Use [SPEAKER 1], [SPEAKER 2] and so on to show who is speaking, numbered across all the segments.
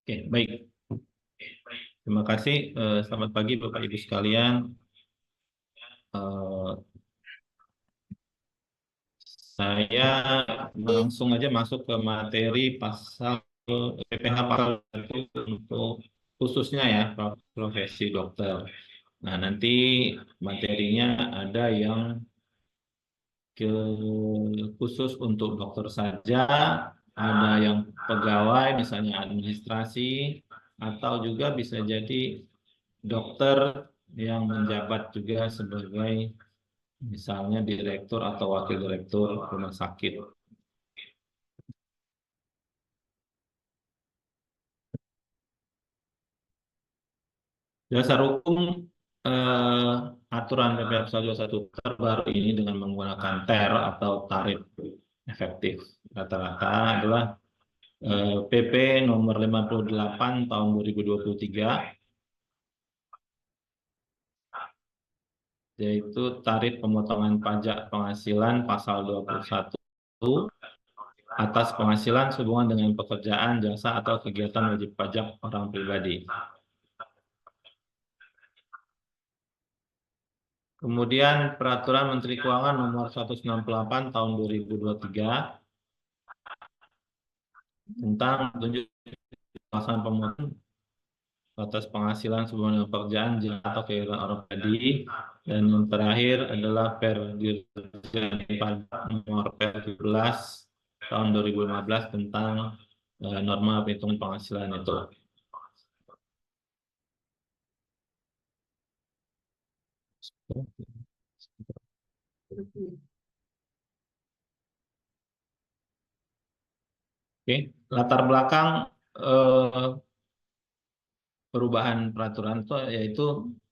[SPEAKER 1] Oke, baik. Terima kasih. Selamat pagi Bapak Ibu sekalian. Eh, saya langsung aja masuk ke materi pasal PPH pasal 1 untuk khususnya ya profesi dokter. Nah, nanti materinya ada yang khusus untuk dokter saja, ada yang pegawai misalnya administrasi, atau juga bisa jadi dokter yang menjabat juga sebagai misalnya direktur atau wakil direktur rumah sakit. Dasar hukum aturan PPh 21 terbaru ini dengan menggunakan TER atau tarif efektif rata-rata adalah PP nomor 58 tahun 2023, yaitu tarif pemotongan pajak penghasilan pasal 21 atas penghasilan sehubungan dengan pekerjaan, jasa, atau kegiatan wajib pajak orang pribadi. Kemudian Peraturan Menteri Keuangan Nomor 168 Tahun 2023 tentang petunjuk pelaksanaan pemotongan atas penghasilan sehubungan dengan pekerjaan, jasa, atau kegiatan orang pribadi. Dan yang terakhir adalah Dirjen Pajak Nomor 17 Tahun 2015 tentang norma perhitungan penghasilan itu. Oke, latar belakang perubahan peraturan itu yaitu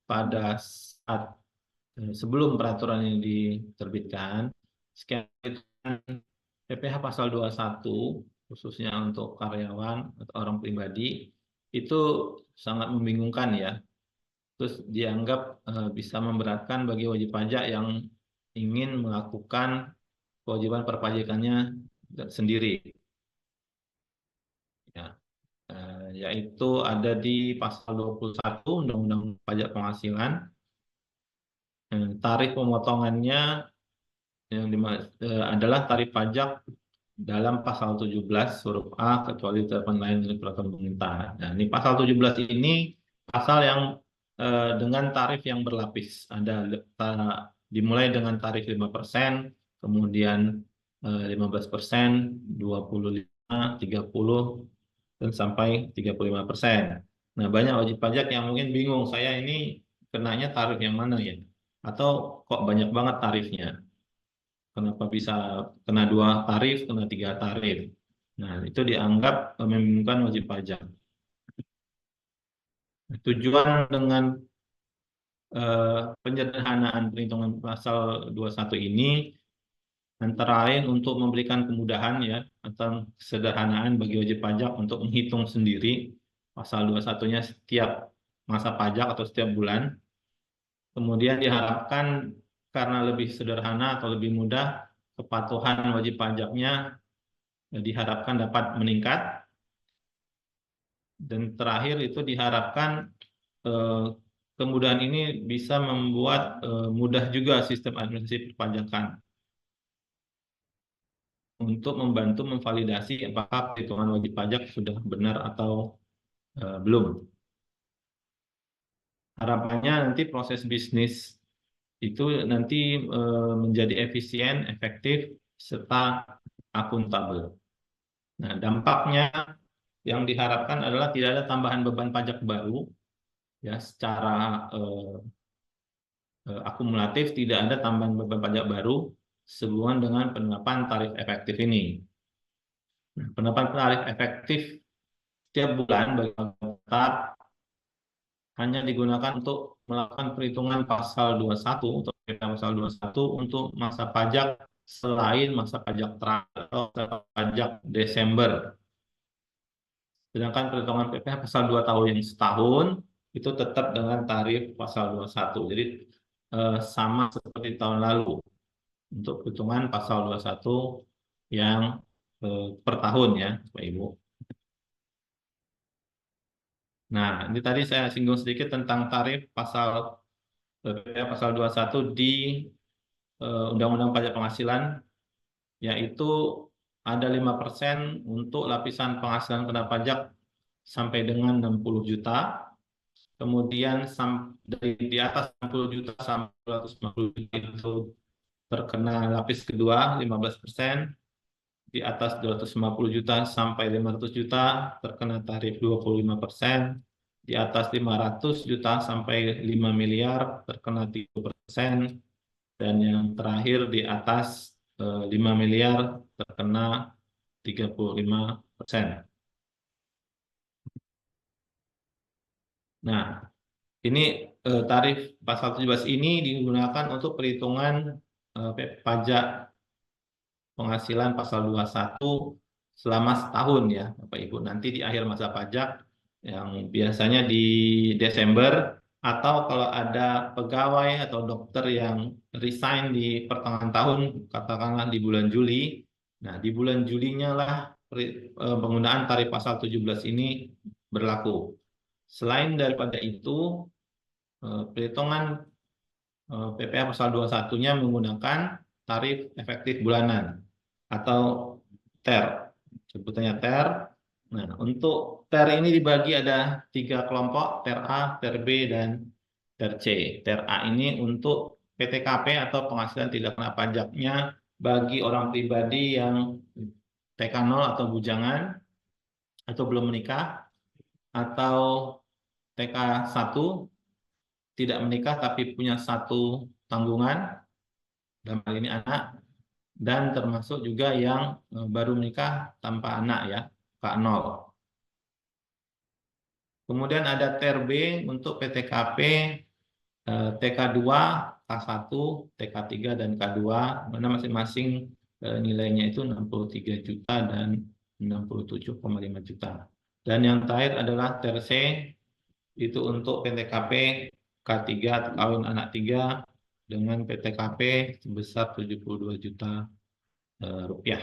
[SPEAKER 1] pada saat sebelum peraturan ini diterbitkan, sekian PPh pasal 21 khususnya untuk karyawan atau orang pribadi itu sangat membingungkan ya. Terus dianggap bisa memberatkan bagi wajib pajak yang ingin melakukan kewajiban perpajakannya sendiri. Ya, yaitu ada di pasal 21 Undang-Undang Pajak Penghasilan. Tarif pemotongannya adalah tarif pajak dalam pasal 17 huruf A kecuali ditetapkan lain dari peraturan pemerintah. Nah, ini pasal 17 ini pasal yang dengan tarif yang berlapis. Ada dimulai dengan tarif 5%, kemudian 15%, 25, 30, dan sampai 35%. Nah, banyak wajib pajak yang mungkin bingung, saya ini kenanya tarif yang mana ya? Atau kok banyak banget tarifnya? Kenapa bisa kena 2 tarif, kena 3 tarif? Nah, itu dianggap membingungkan wajib pajak. Tujuan dengan penyederhanaan perhitungan pasal 21 ini antara lain untuk memberikan kemudahan ya atau kesederhanaan bagi wajib pajak untuk menghitung sendiri pasal 21-nya setiap masa pajak atau setiap bulan. Kemudian diharapkan karena lebih sederhana atau lebih mudah, kepatuhan wajib pajaknya diharapkan dapat meningkat. Dan terakhir itu diharapkan eh, kemudahan ini bisa membuat mudah juga sistem administrasi perpajakan untuk membantu memvalidasi apakah perhitungan wajib pajak sudah benar atau belum. Harapannya nanti proses bisnis itu nanti menjadi efisien, efektif, serta akuntabel. Nah, dampaknya yang diharapkan adalah tidak ada tambahan beban pajak baru, ya secara akumulatif tidak ada tambahan beban pajak baru sehubungan dengan penerapan tarif efektif ini. Nah, penerapan tarif efektif setiap bulan bagi tetap hanya digunakan untuk melakukan perhitungan pasal 21 atau pasal 21 untuk masa pajak selain masa pajak terakhir atau masa pajak Desember. Sedangkan perhitungan PPh pasal 2 tahun yang setahun itu tetap dengan tarif pasal 21. Jadi sama seperti tahun lalu untuk perhitungan pasal 21 yang per tahun ya, Pak Ibu. Nah, ini tadi saya singgung sedikit tentang tarif pasal pasal 21 di Undang-Undang Pajak Penghasilan, yaitu ada 5% untuk lapisan penghasilan kena pajak sampai dengan 60 juta, kemudian dari di atas 60 juta sampai 250 juta itu terkena lapis kedua 15%, di atas 250 juta sampai 500 juta terkena tarif 25%, di atas 500 juta sampai 5 miliar terkena 3%, dan yang terakhir di atas 5 miliar terkena 35%. Nah, ini tarif pasal 17 ini digunakan untuk perhitungan pajak penghasilan pasal 21 selama setahun ya, Bapak Ibu. Nanti di akhir masa pajak yang biasanya di Desember, atau kalau ada pegawai atau dokter yang resign di pertengahan tahun, katakanlah di bulan Juli. Nah, di bulan Julinya lah penggunaan tarif pasal 17 ini berlaku. Selain daripada itu, perhitungan PPh pasal 21-nya menggunakan tarif efektif bulanan atau TER, sebutannya TER. Nah, untuk TER ini dibagi ada 3 kelompok, TER A, TER B, dan TER C. TER A ini untuk PTKP atau penghasilan tidak kena pajaknya bagi orang pribadi yang TK 0 atau bujangan atau belum menikah, atau TK 1 tidak menikah tapi punya satu tanggungan, dalam hal ini anak, dan termasuk juga yang baru menikah tanpa anak ya, K0. Kemudian ada TER B untuk PTKP TK2, K1, TK3, dan K2, mana masing-masing nilainya itu 63 juta dan 67,5 juta. Dan yang terakhir adalah TER C, itu untuk PTKP K3 atau kawin anak 3 dengan PTKP sebesar 72 juta rupiah.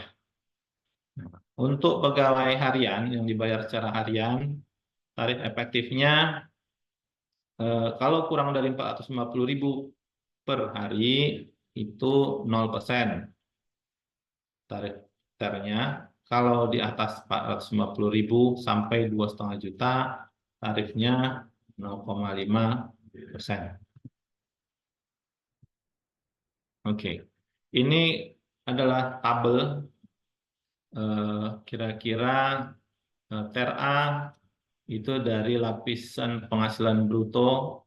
[SPEAKER 1] Nah, untuk pegawai harian yang dibayar secara harian, tarif efektifnya kalau kurang dari 450.000 per hari itu 0% tarif ternya. Kalau di atas 450.000 sampai 2,5 juta, tarifnya 0,5%. Oke, ini adalah tabel kira-kira TER A itu dari lapisan penghasilan bruto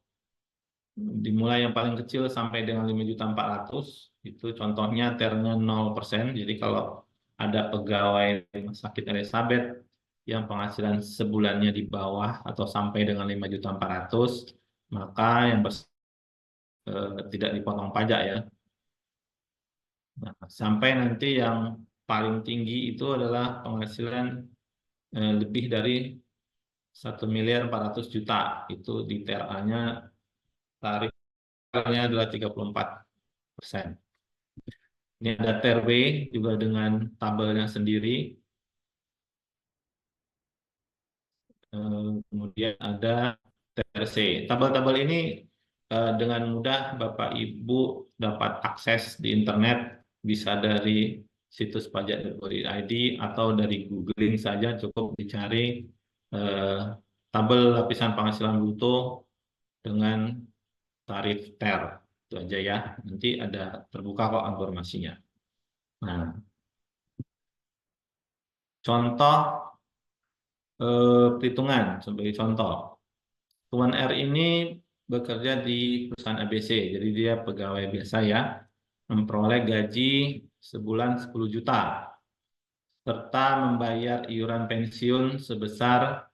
[SPEAKER 1] dimulai yang paling kecil sampai dengan 5.400.000, itu contohnya TER-nya 0%. Jadi kalau ada pegawai rumah sakit Elizabeth yang penghasilan sebulannya di bawah atau sampai dengan 5.400.000, maka yang tidak dipotong pajak ya. Nah, sampai nanti yang paling tinggi itu adalah penghasilan lebih dari 1.400.000.000, itu di TER-nya tarifnya adalah 34%. Ini ada TER B juga dengan tabelnya sendiri. Kemudian ada TER C. Tabel-tabel ini dengan mudah Bapak Ibu dapat akses di internet, bisa dari situs pajak.go.id atau dari googling saja, cukup dicari tabel lapisan penghasilan bruto dengan tarif TER. Itu aja ya. Nanti ada terbuka kok informasinya. Nah, contoh perhitungan sebagai contoh. Tuan R ini bekerja di perusahaan ABC, jadi dia pegawai biasa ya, memperoleh gaji sebulan 10 juta, serta membayar iuran pensiun sebesar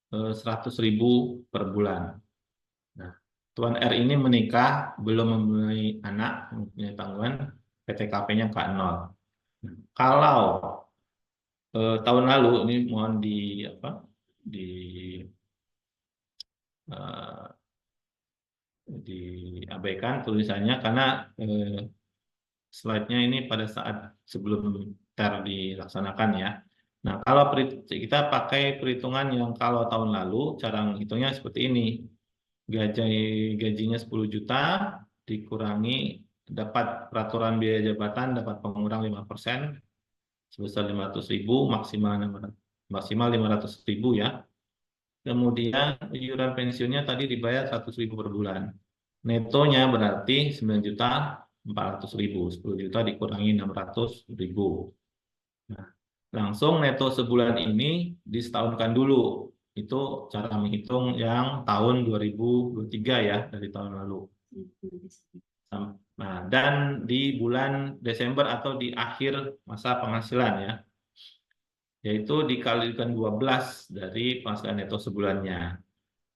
[SPEAKER 1] 100.000 per bulan. Nah, Tuan R ini menikah, belum mempunyai anak, mempunyai tanggungan, PTKP-nya K0. Kalau tahun lalu, ini mohon di apa, di eh, diabaikan tulisannya karena slide-nya ini pada saat sebelum TER dilaksanakan ya. Nah, kalau kita pakai perhitungan yang kalau tahun lalu, cara menghitungnya seperti ini. Gajinya 10 juta, dikurangi, dapat peraturan biaya jabatan, dapat pengurang 5%, sebesar 500.000, maksimal 500.000 ya. Kemudian iuran pensiunnya tadi dibayar 100.000 per bulan. Netonya berarti 9.400.000, 10 juta dikurangi 600.000. Nah, langsung neto sebulan ini disetahunkan dulu. Itu cara menghitung yang tahun 2023 ya, dari tahun lalu. Nah, dan di bulan Desember atau di akhir masa penghasilan ya, yaitu dikalikan 12 dari penghasilan neto sebulannya.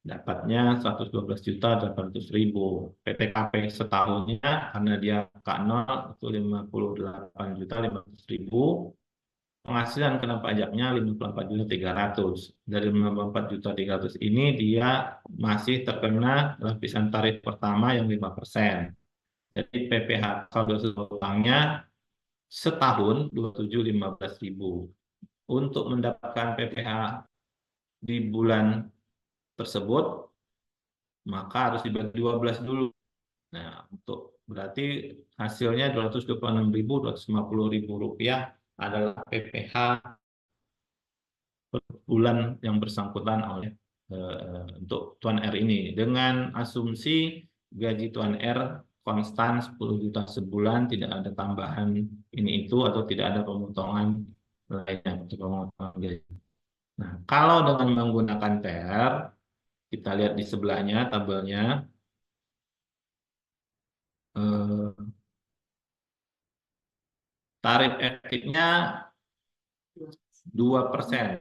[SPEAKER 1] Dapatnya 112.800.000. PTKP setahunnya karena dia K0 itu 58.500.000. Penghasilan kena pajaknya 54.300. Dari 54.300 ini dia masih terkena lapisan tarif pertama yang 5%. Jadi PPh saldo utangnya setahun 27.015.000. Untuk mendapatkan PPh di bulan tersebut maka harus dibagi 12 dulu. Nah, untuk berarti hasilnya 226.250.000 rupiah adalah PPh per bulan yang bersangkutan oleh untuk Tuan R ini, dengan asumsi gaji Tuan R konstan 10 juta sebulan, tidak ada tambahan ini itu atau tidak ada pemotongan lainnya untuk pemotongan gaji. Nah, kalau dengan menggunakan TR, kita lihat di sebelahnya tabelnya, tarif efektifnya 2%.